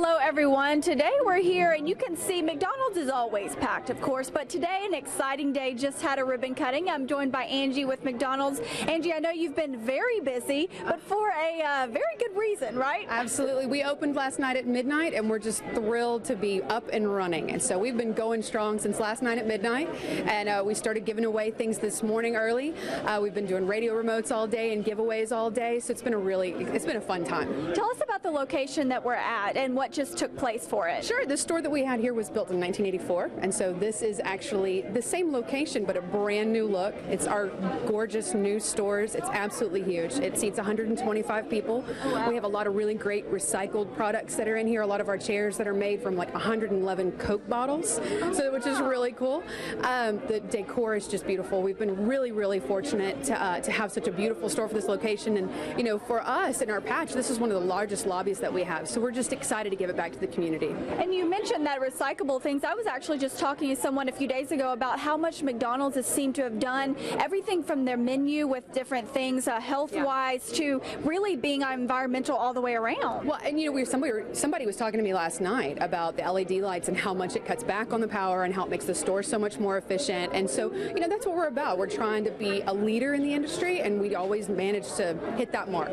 Hello everyone. Today we're here and you can see McDonald's is always packed, of course, but today an exciting day. Just had a ribbon cutting. I'm joined by Angie with McDonald's. Angie, I know you've been very busy, but for a very good reason, right? Absolutely. We opened last night at midnight and we're just thrilled to be up and running. And so we've been going strong since last night at midnight, and we started giving away things this morning early. We've been doing radio remotes all day and giveaways all day, so it's been a fun time. Tell us about the location that we're at and what just took place for it. Sure. The store that we had here was built in 1984, and so this is actually the same location but a brand new look. It's our gorgeous new stores. It's absolutely huge. It seats 125 people. Oh, wow. We have a lot of really great recycled products that are in here. A lot of our chairs that are made from like 111 Coke bottles, which is really cool. The decor is just beautiful. We've been really fortunate to have such a beautiful store for this location, and you know, for us in our patch, this is one of the largest lobbies that we have, so we're just excited to give it back to the community. And you mentioned that recyclable things. I was actually just talking to someone a few days ago about how much McDonald's has seemed to have done everything from their menu with different things, health-wise, to really being environmental all the way around. Well, and you know, somebody was talking to me last night about the LED lights and how much it cuts back on the power and how it makes the store so much more efficient. And so, you know, that's what we're about. We're trying to be a leader in the industry, and we always manage to hit that mark.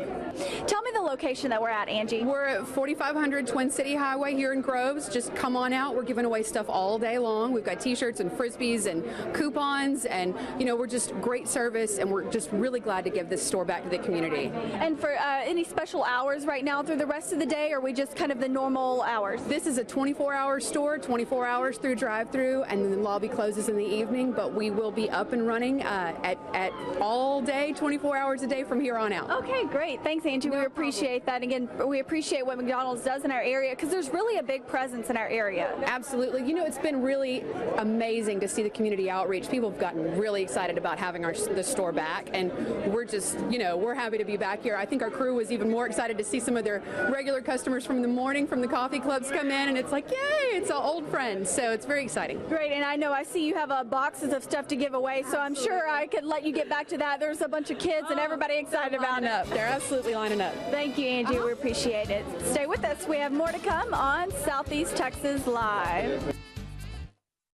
Tell me the location that we're at, Angie. We're at 4500 Twin City Highway here in Groves. Just come on out. We're giving away stuff all day long. We've got t-shirts and frisbees and coupons, and you know, we're just great service, and we're just really glad to give this store back to the community. And for any special hours right now through the rest of the day, or are we just kind of the normal hours? This is a 24-hour store, 24 hours through drive-through, and then the lobby closes in the evening, but we will be up and running at all day, 24 hours a day from here on out. Okay, great. Thanks, Angie. We appreciate that. Again, we appreciate what McDonald's does in our area, because there's really a big presence in our area. Absolutely. You know, it's been really amazing to see the community outreach. People have gotten really excited about having the store back, and we're just, you know, we're happy to be back here. I think our crew was even more excited to see some of their regular customers from the morning from the coffee clubs come in, and it's like, yay, it's all old friends. So it's very exciting. Great. And I know I see you have boxes of stuff to give away, so I'm sure I could let you get back to that. There's a bunch of kids and everybody excited about it. They're absolutely lining up. Thank you, Angie. We appreciate it. Stay with us. We have more to come on Southeast Texas Live.